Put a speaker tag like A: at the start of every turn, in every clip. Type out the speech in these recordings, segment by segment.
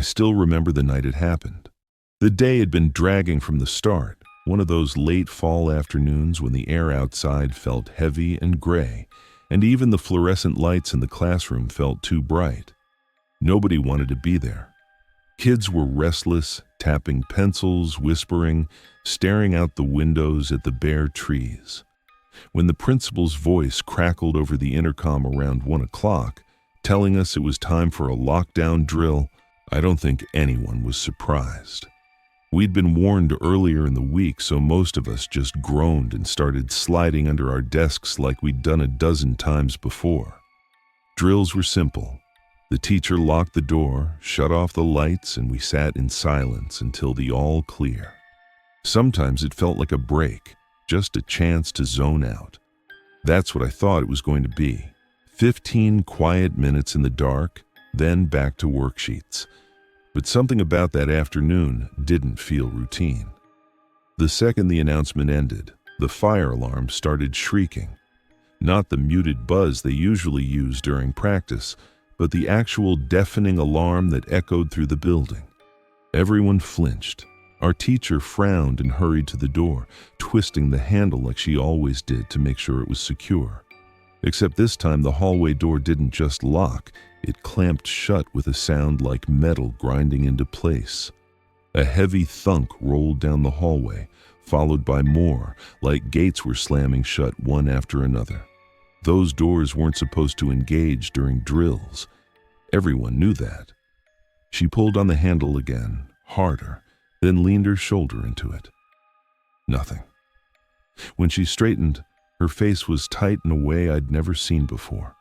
A: still remember the night it happened. The day had been dragging from the start, one of those late fall afternoons when the air outside felt heavy and gray, and even the fluorescent lights in the classroom felt too bright. Nobody wanted to be there. Kids were restless, tapping pencils, whispering, staring out the windows at the bare trees. When the principal's voice crackled over the intercom around 1 o'clock, telling us it was time for a lockdown drill, I don't think anyone was surprised. We'd been warned earlier in the week, so most of us just groaned and started sliding under our desks like we'd done a dozen times before. Drills were simple. The teacher locked the door, shut off the lights, and we sat in silence until the all clear. Sometimes it felt like a break, just a chance to zone out. That's what I thought it was going to be. 15 quiet minutes in the dark, then back to worksheets. But something about that afternoon didn't feel routine. The second the announcement ended, the fire alarm started shrieking. Not the muted buzz they usually use during practice, but the actual deafening alarm that echoed through the building. Everyone flinched. Our teacher frowned and hurried to the door, twisting the handle like she always did to make sure it was secure. Except this time the hallway door didn't just lock, it clamped shut with a sound like metal grinding into place. A heavy thunk rolled down the hallway, followed by more, like gates were slamming shut one after another. Those doors weren't supposed to engage during drills. Everyone knew that. She pulled on the handle again, harder, then leaned her shoulder into it. Nothing. When she straightened, her face was tight in a way I'd never seen before.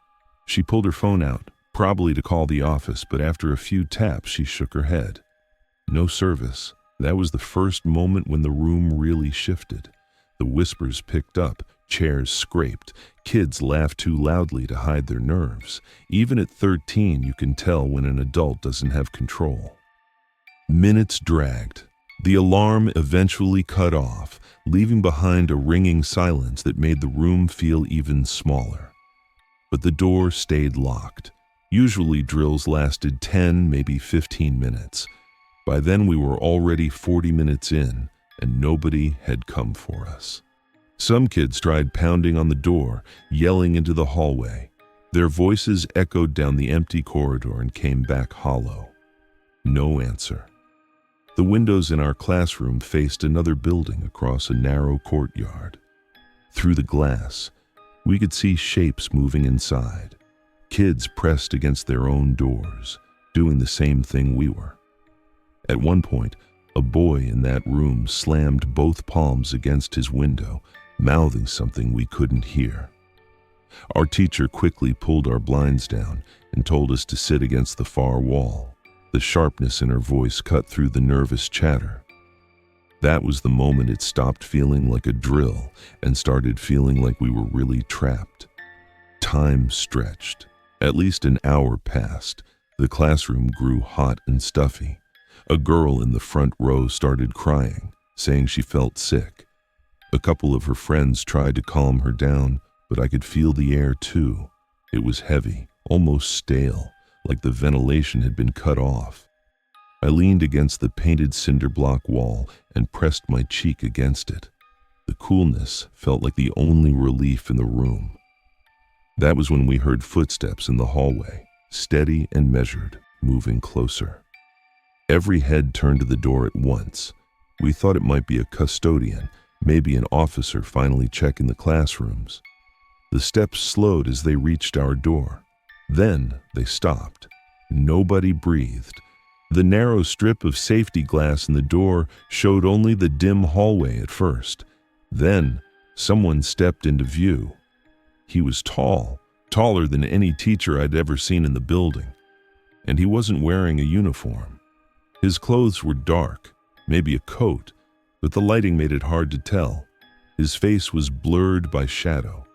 A: She pulled her phone out, probably to call the office, but after a few taps, she shook her head. No service. That was the first moment when the room really shifted. The whispers picked up, chairs scraped, kids laughed too loudly to hide their nerves. Even at 13, you can tell when an adult doesn't have control. Minutes dragged. The alarm eventually cut off, leaving behind a ringing silence that made the room feel even smaller. But the door stayed locked. Usually drills lasted 10, maybe 15 minutes. By then we were already 40 minutes in, and nobody had come for us. Some kids tried pounding on the door, yelling into the hallway. Their voices echoed down the empty corridor and came back hollow. No answer. The windows in our classroom faced another building across a narrow courtyard. Through the glass, we could see shapes moving inside. Kids pressed against their own doors, doing the same thing we were. At one point, a boy in that room slammed both palms against his window, mouthing something we couldn't hear. Our teacher quickly pulled our blinds down and told us to sit against the far wall. The sharpness in her voice cut through the nervous chatter. That was the moment it stopped feeling like a drill and started feeling like we were really trapped. Time stretched. At least an hour passed. The classroom grew hot and stuffy. A girl in the front row started crying, saying she felt sick. A couple of her friends tried to calm her down, but I could feel the air too. It was heavy, almost stale, like the ventilation had been cut off. I leaned against the painted cinder block wall and pressed my cheek against it. The coolness felt like the only relief in the room. That was when we heard footsteps in the hallway, steady and measured, moving closer. Every head turned to the door at once. We thought it might be a custodian, maybe an officer finally checking the classrooms. The steps slowed as they reached our door. Then they stopped. Nobody breathed. The narrow strip of safety glass in the door showed only the dim hallway at first. Then someone stepped into view. He was tall, taller than any teacher I'd ever seen in the building. And he wasn't wearing a uniform. His clothes were dark, maybe a coat, but the lighting made it hard to tell. His face was blurred by shadow.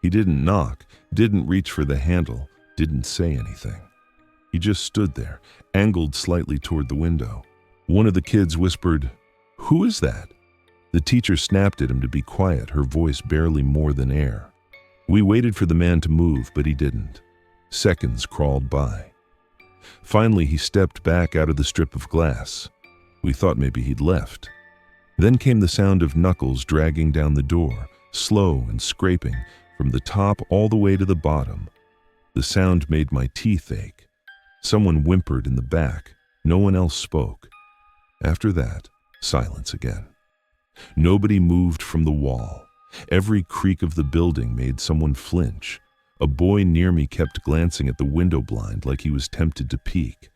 A: He didn't knock, didn't reach for the handle, didn't say anything. He just stood there, angled slightly toward the window. One of the kids whispered, "Who is that?" The teacher snapped at him to be quiet, her voice barely more than air. We waited for the man to move, but he didn't. Seconds crawled by. Finally, he stepped back out of the strip of glass. We thought maybe he'd left. Then came the sound of knuckles dragging down the door, slow and scraping, from the top all the way to the bottom. The sound made my teeth ache. Someone whimpered in the back. No one else spoke. After that, silence again. Nobody moved from the wall. Every creak of the building made someone flinch. A boy near me kept glancing at the window blind like he was tempted to peek.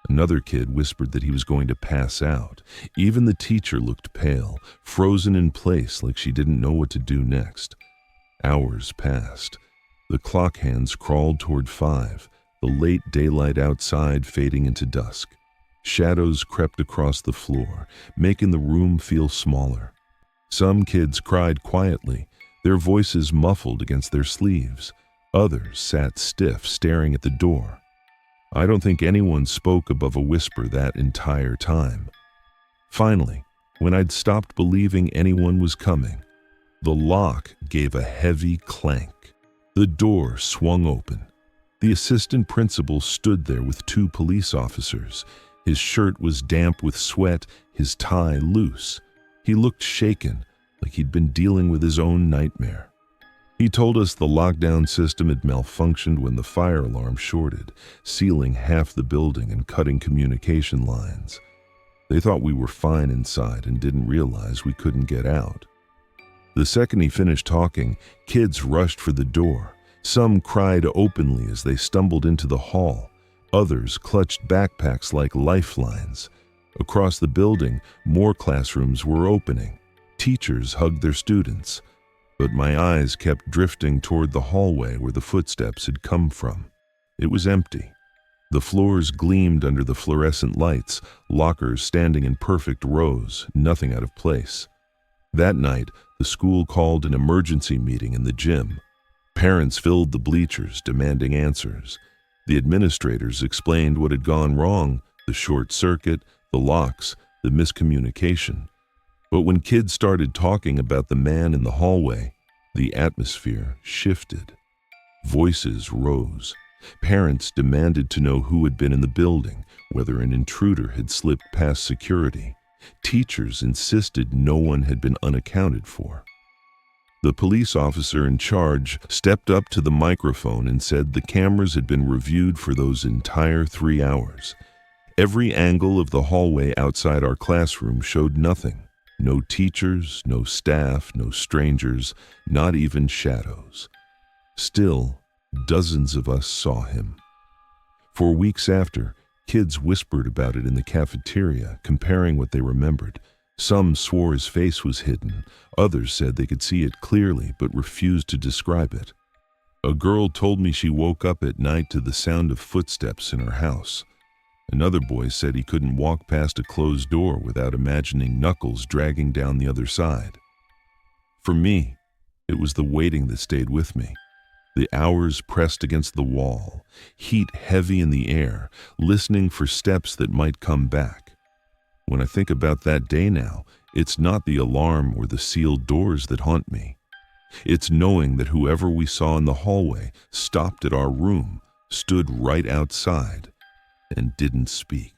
A: Another kid whispered that he was going to pass out. Even the teacher looked pale, frozen in place like she didn't know what to do next. Hours passed. The clock hands crawled toward 5, the late daylight outside fading into dusk. Shadows crept across the floor, making the room feel smaller. Some kids cried quietly, their voices muffled against their sleeves. Others sat stiff, staring at the door. I don't think anyone spoke above a whisper that entire time. Finally, when I'd stopped believing anyone was coming, the lock gave a heavy clank. The door swung open. The assistant principal stood there with 2 police officers. His shirt was damp with sweat, his tie loose. He looked shaken, like he'd been dealing with his own nightmare. He told us the lockdown system had malfunctioned when the fire alarm shorted, sealing half the building and cutting communication lines. They thought we were fine inside and didn't realize we couldn't get out. The second he finished talking, kids rushed for the door. Some cried openly as they stumbled into the hall. Others clutched backpacks like lifelines. Across the building, more classrooms were opening. Teachers hugged their students. But my eyes kept drifting toward the hallway where the footsteps had come from. It was empty. The floors gleamed under the fluorescent lights, lockers standing in perfect rows, nothing out of place. That night, the school called an emergency meeting in the gym. Parents filled the bleachers, demanding answers. The administrators explained what had gone wrong, the short circuit, the locks, the miscommunication. But when kids started talking about the man in the hallway, the atmosphere shifted. Voices rose. Parents demanded to know who had been in the building, whether an intruder had slipped past security. Teachers insisted no one had been unaccounted for. The police officer in charge stepped up to the microphone and said the cameras had been reviewed for those entire 3 hours. Every angle of the hallway outside our classroom showed nothing. No teachers, no staff, no strangers, not even shadows. Still, dozens of us saw him. For weeks after, kids whispered about it in the cafeteria, comparing what they remembered. Some swore his face was hidden. Others said they could see it clearly but refused to describe it. A girl told me she woke up at night to the sound of footsteps in her house. Another boy said he couldn't walk past a closed door without imagining knuckles dragging down the other side. For me, it was the waiting that stayed with me. The hours pressed against the wall, heat heavy in the air, listening for steps that might come back. When I think about that day now, it's not the alarm or the sealed doors that haunt me. It's knowing that whoever we saw in the hallway stopped at our room, stood right outside, and didn't speak.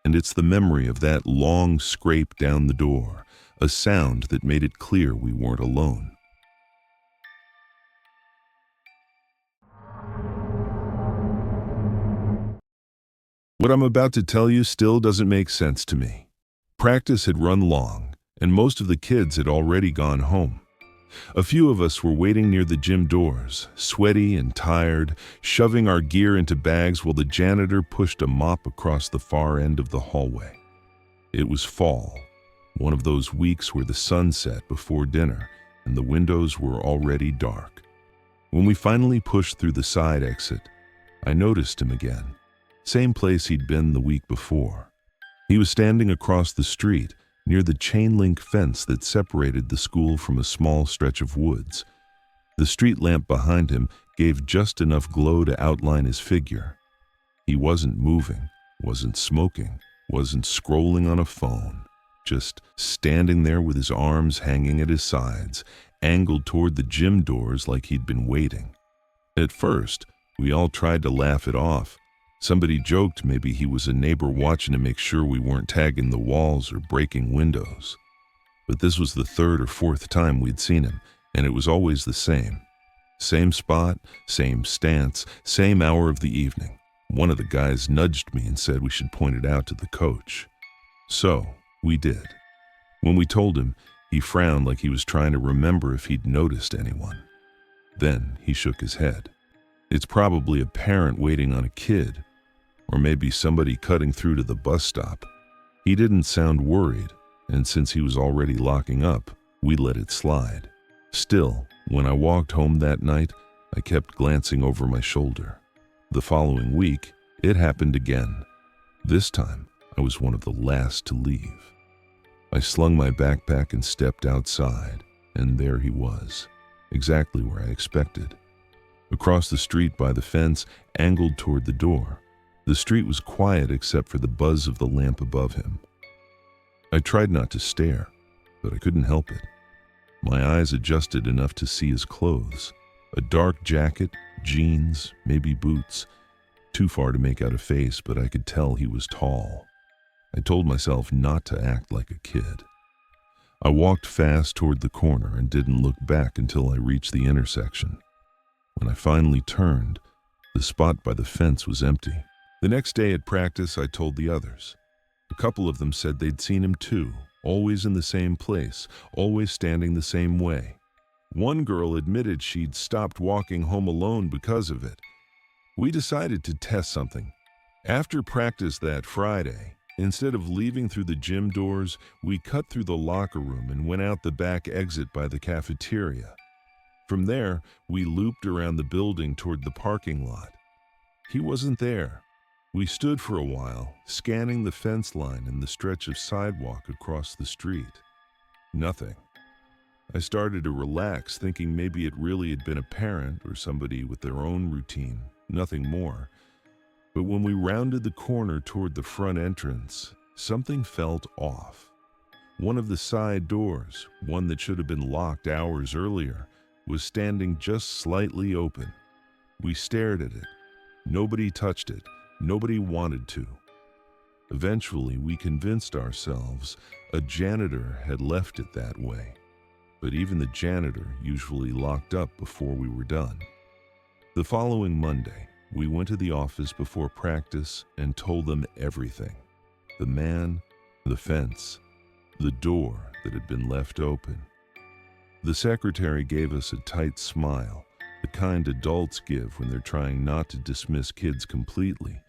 A: And it's the memory of that long scrape down the door, a sound that made it clear we weren't alone. What I'm about to tell you still doesn't make sense to me. Practice had run long, and most of the kids had already gone home. A few of us were waiting near the gym doors, sweaty and tired, shoving our gear into bags while the janitor pushed a mop across the far end of the hallway. It was fall, one of those weeks where the sun set before dinner and the windows were already dark. When we finally pushed through the side exit, I noticed him again. Same place he'd been the week before. He was standing across the street, near the chain-link fence that separated the school from a small stretch of woods. The street lamp behind him gave just enough glow to outline his figure. He wasn't moving, wasn't smoking, wasn't scrolling on a phone, just standing there with his arms hanging at his sides, angled toward the gym doors like he'd been waiting. At first, we all tried to laugh it off. Somebody joked maybe he was a neighbor watching to make sure we weren't tagging the walls or breaking windows. But this was the third or fourth time we'd seen him, and it was always the same. Same spot, same stance, same hour of the evening. One of the guys nudged me and said we should point it out to the coach. So, we did. When we told him, he frowned like he was trying to remember if he'd noticed anyone. Then he shook his head. It's probably a parent waiting on a kid, or maybe somebody cutting through to the bus stop. He didn't sound worried, and since he was already locking up, we let it slide. Still, when I walked home that night, I kept glancing over my shoulder. The following week, it happened again. This time, I was one of the last to leave. I slung my backpack and stepped outside, and there he was, exactly where I expected. Across the street by the fence, angled toward the door. The street was quiet except for the buzz of the lamp above him. I tried not to stare, but I couldn't help it. My eyes adjusted enough to see his clothes. A dark jacket, jeans, maybe boots. Too far to make out a face, but I could tell he was tall. I told myself not to act like a kid. I walked fast toward the corner and didn't look back until I reached the intersection. When I finally turned, the spot by the fence was empty. The next day at practice, I told the others. A couple of them said they'd seen him too, always in the same place, always standing the same way. One girl admitted she'd stopped walking home alone because of it. We decided to test something. After practice that Friday, instead of leaving through the gym doors, we cut through the locker room and went out the back exit by the cafeteria. From there, we looped around the building toward the parking lot. He wasn't there. We stood for a while, scanning the fence line and the stretch of sidewalk across the street. Nothing. I started to relax, thinking maybe it really had been a parent or somebody with their own routine, nothing more. But when we rounded the corner toward the front entrance, something felt off. One of the side doors, one that should have been locked hours earlier, was standing just slightly open. We stared at it. Nobody touched it. Nobody wanted to. Eventually, we convinced ourselves a janitor had left it that way. But even the janitor usually locked up before we were done. The following Monday, we went to the office before practice and told them everything. The man, the fence, the door that had been left open. The secretary gave us a tight smile, the kind adults give when they're trying not to dismiss kids completely,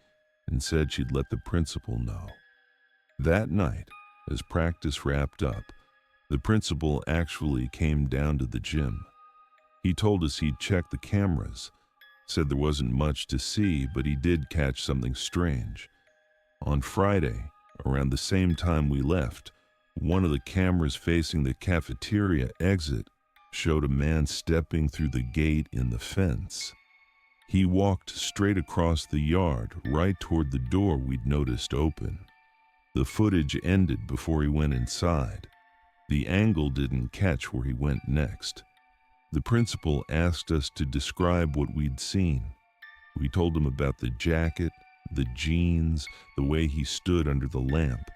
A: and said she'd let the principal know. That night, as practice wrapped up, the principal actually came down to the gym. He told us he'd checked the cameras, said there wasn't much to see, but he did catch something strange. On Friday, around the same time we left, one of the cameras facing the cafeteria exit showed a man stepping through the gate in the fence. He walked straight across the yard, right toward the door we'd noticed open. The footage ended before he went inside. The angle didn't catch where he went next. The principal asked us to describe what we'd seen. We told him about the jacket, the jeans, the way he stood under the lamp.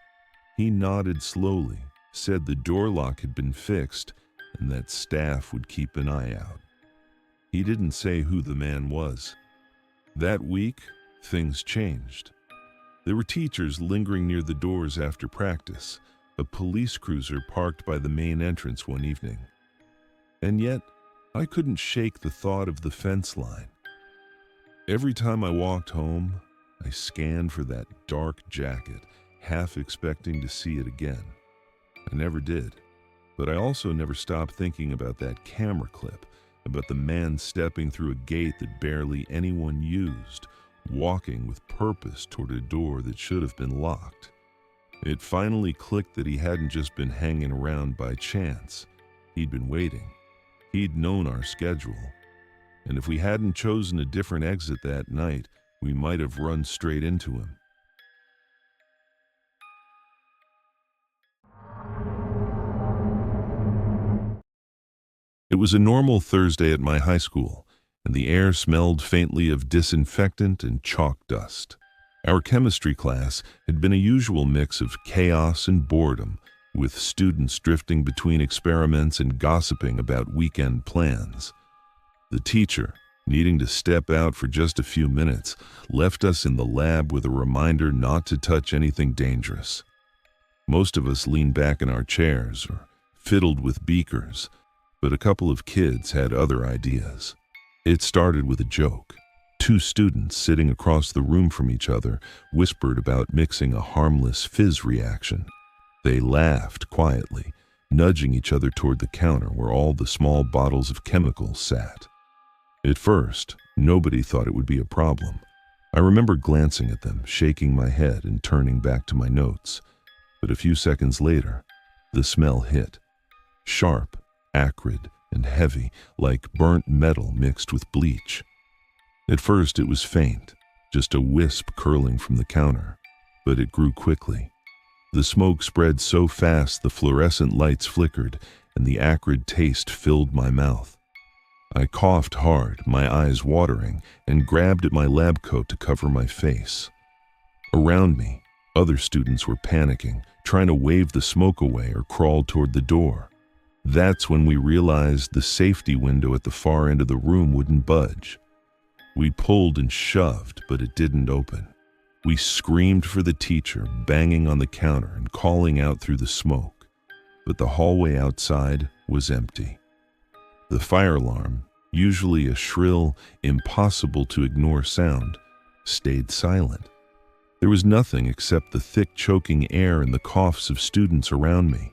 A: He nodded slowly, said the door lock had been fixed, and that staff would keep an eye out. He didn't say who the man was. That week, things changed. There were teachers lingering near the doors after practice, a police cruiser parked by the main entrance one evening. And yet, I couldn't shake the thought of the fence line. Every time I walked home, I scanned for that dark jacket, half expecting to see it again. I never did, but I also never stopped thinking about that camera clip, about the man stepping through a gate that barely anyone used, walking with purpose toward a door that should have been locked. It finally clicked that he hadn't just been hanging around by chance. He'd been waiting. He'd known our schedule. And if we hadn't chosen a different exit that night, we might have run straight into him. It was a normal Thursday at my high school, and the air smelled faintly of disinfectant and chalk dust. Our chemistry class had been a usual mix of chaos and boredom, with students drifting between experiments and gossiping about weekend plans. The teacher, needing to step out for just a few minutes, left us in the lab with a reminder not to touch anything dangerous. Most of us leaned back in our chairs or fiddled with beakers, but a couple of kids had other ideas. It started with a joke. Two students sitting across the room from each other whispered about mixing a harmless fizz reaction. They laughed quietly, nudging each other toward the counter where all the small bottles of chemicals sat. At first, nobody thought it would be a problem. I remember glancing at them, shaking my head and turning back to my notes. But a few seconds later, the smell hit. Sharp, acrid, and heavy, like burnt metal mixed with bleach. At first it was faint, just a wisp curling from the counter, but it grew quickly. The smoke spread so fast the fluorescent lights flickered, and the acrid taste filled my mouth. I coughed hard, my eyes watering, and grabbed at my lab coat to cover my face. Around me, other students were panicking, trying to wave the smoke away or crawl toward the door. That's when we realized the safety window at the far end of the room wouldn't budge. We pulled and shoved, but it didn't open. We screamed for the teacher, banging on the counter and calling out through the smoke. But the hallway outside was empty. The fire alarm, usually a shrill, impossible-to-ignore sound, stayed silent. There was nothing except the thick, choking air and the coughs of students around me.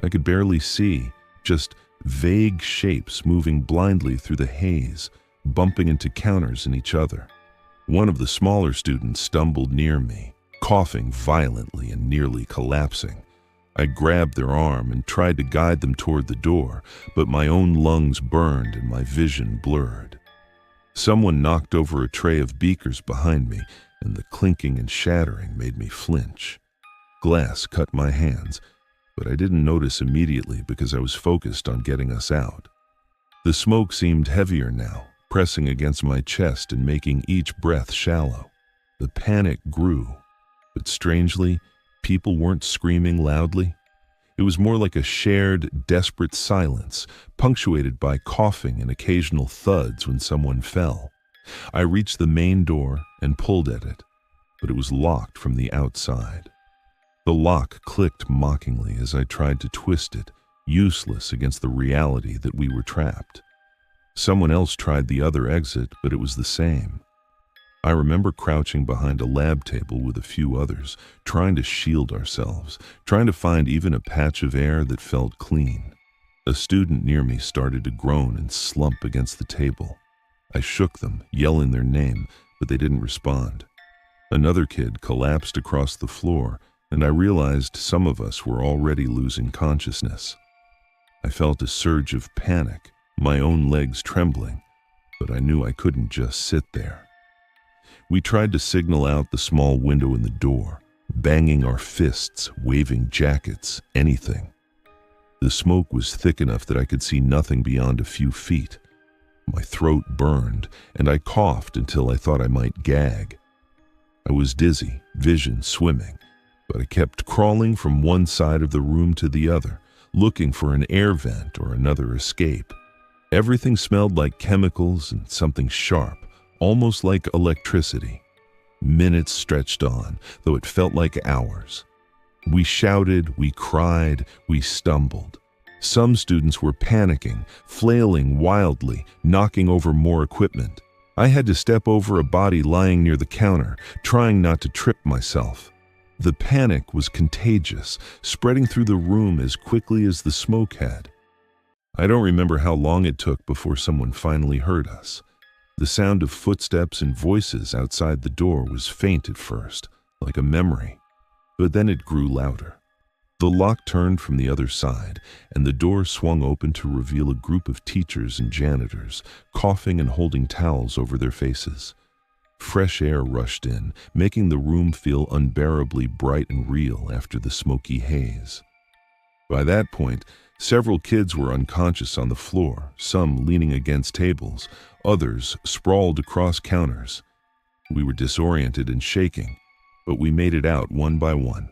A: I could barely see, just vague shapes moving blindly through the haze, bumping into counters and each other. One of the smaller students stumbled near me, coughing violently and nearly collapsing. I grabbed their arm and tried to guide them toward the door, but my own lungs burned and my vision blurred. Someone knocked over a tray of beakers behind me, and the clinking and shattering made me flinch. Glass cut my hands, but I didn't notice immediately because I was focused on getting us out. The smoke seemed heavier now, pressing against my chest and making each breath shallow. The panic grew, but strangely, people weren't screaming loudly. It was more like a shared, desperate silence, punctuated by coughing and occasional thuds when someone fell. I reached the main door and pulled at it, but it was locked from the outside. The lock clicked mockingly as I tried to twist it, useless against the reality that we were trapped. Someone else tried the other exit, but it was the same. I remember crouching behind a lab table with a few others, trying to shield ourselves, trying to find even a patch of air that felt clean. A student near me started to groan and slump against the table. I shook them, yelling their name, but they didn't respond. Another kid collapsed across the floor, and I realized some of us were already losing consciousness. I felt a surge of panic, my own legs trembling, but I knew I couldn't just sit there. We tried to signal out the small window in the door, banging our fists, waving jackets, anything. The smoke was thick enough that I could see nothing beyond a few feet. My throat burned, and I coughed until I thought I might gag. I was dizzy, vision swimming, but I kept crawling from one side of the room to the other, looking for an air vent or another escape. Everything smelled like chemicals and something sharp, almost like electricity. Minutes stretched on, though it felt like hours. We shouted, we cried, we stumbled. Some students were panicking, flailing wildly, knocking over more equipment. I had to step over a body lying near the counter, trying not to trip myself. The panic was contagious, spreading through the room as quickly as the smoke had. I don't remember how long it took before someone finally heard us. The sound of footsteps and voices outside the door was faint at first, like a memory, but then it grew louder. The lock turned from the other side, and the door swung open to reveal a group of teachers and janitors, coughing and holding towels over their faces. Fresh air rushed in, making the room feel unbearably bright and real after the smoky haze. By that point, several kids were unconscious on the floor, some leaning against tables, others sprawled across counters. We were disoriented and shaking, but we made it out one by one.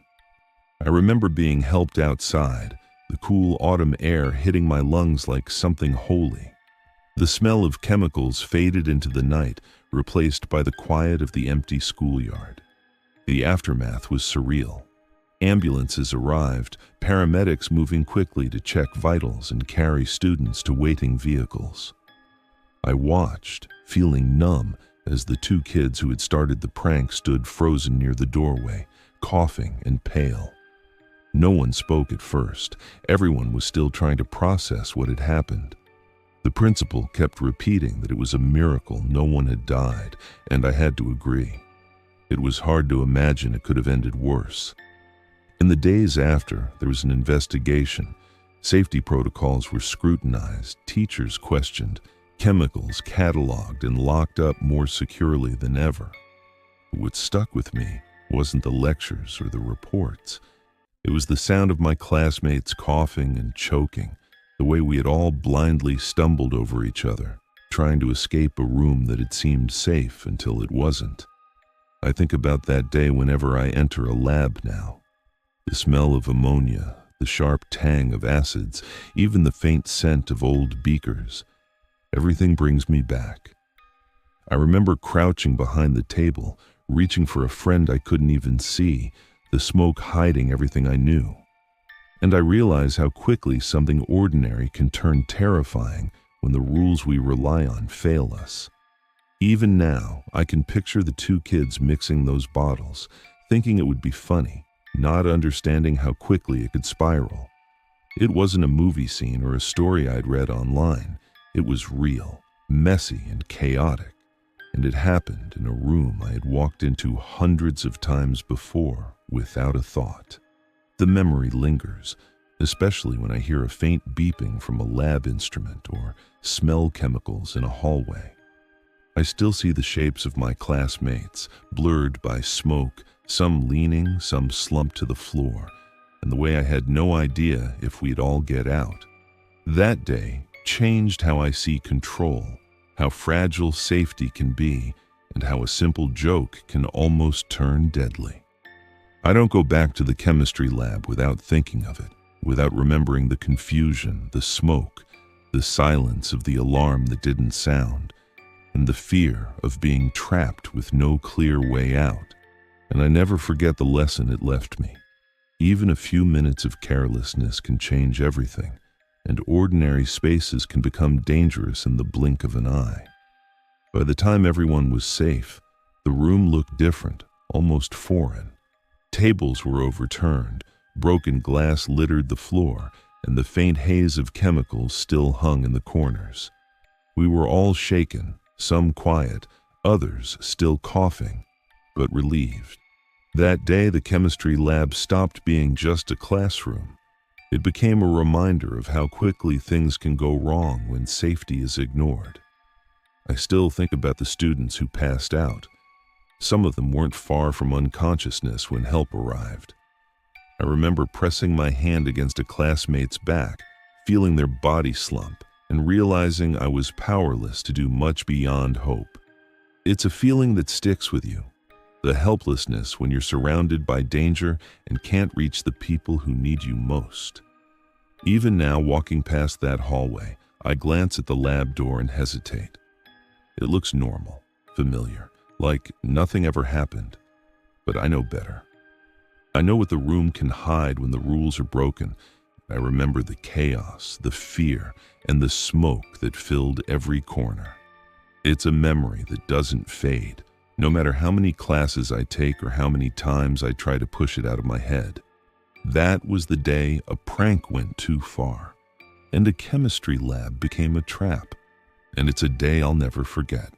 A: I remember being helped outside, the cool autumn air hitting my lungs like something holy. The smell of chemicals faded into the night, replaced by the quiet of the empty schoolyard. The aftermath was surreal. Ambulances arrived, paramedics moving quickly to check vitals and carry students to waiting vehicles. I watched, feeling numb, as the two kids who had started the prank stood frozen near the doorway, coughing and pale. No one spoke at first. Everyone was still trying to process what had happened. The principal kept repeating that it was a miracle no one had died, and I had to agree. It was hard to imagine it could have ended worse. In the days after, there was an investigation. Safety protocols were scrutinized, teachers questioned, chemicals cataloged and locked up more securely than ever. But what stuck with me wasn't the lectures or the reports. It was the sound of my classmates coughing and choking, the way we had all blindly stumbled over each other, trying to escape a room that had seemed safe until it wasn't. I think about that day whenever I enter a lab now. The smell of ammonia, the sharp tang of acids, even the faint scent of old beakers. Everything brings me back. I remember crouching behind the table, reaching for a friend I couldn't even see, the smoke hiding everything I knew. And I realize how quickly something ordinary can turn terrifying when the rules we rely on fail us. Even now, I can picture the two kids mixing those bottles, thinking it would be funny, not understanding how quickly it could spiral. It wasn't a movie scene or a story I'd read online. It was real, messy, and chaotic. And it happened in a room I had walked into hundreds of times before without a thought. The memory lingers, especially when I hear a faint beeping from a lab instrument or smell chemicals in a hallway. I still see the shapes of my classmates, blurred by smoke, some leaning, some slumped to the floor, and the way I had no idea if we'd all get out. That day changed how I see control, how fragile safety can be, and how a simple joke can almost turn deadly. I don't go back to the chemistry lab without thinking of it, without remembering the confusion, the smoke, the silence of the alarm that didn't sound, and the fear of being trapped with no clear way out. And I never forget the lesson it left me. Even a few minutes of carelessness can change everything, and ordinary spaces can become dangerous in the blink of an eye. By the time everyone was safe, the room looked different, almost foreign. Tables were overturned, broken glass littered the floor, and the faint haze of chemicals still hung in the corners. We were all shaken, some quiet, others still coughing, but relieved. That day, the chemistry lab stopped being just a classroom. It became a reminder of how quickly things can go wrong when safety is ignored. I still think about the students who passed out. Some of them weren't far from unconsciousness when help arrived. I remember pressing my hand against a classmate's back, feeling their body slump, and realizing I was powerless to do much beyond hope. It's a feeling that sticks with you, the helplessness when you're surrounded by danger and can't reach the people who need you most. Even now, walking past that hallway, I glance at the lab door and hesitate. It looks normal, familiar, like nothing ever happened, but I know better. I know what the room can hide when the rules are broken. I remember the chaos, the fear, and the smoke that filled every corner. It's a memory that doesn't fade, no matter how many classes I take or how many times I try to push it out of my head. That was the day a prank went too far, and a chemistry lab became a trap, and it's a day I'll never forget.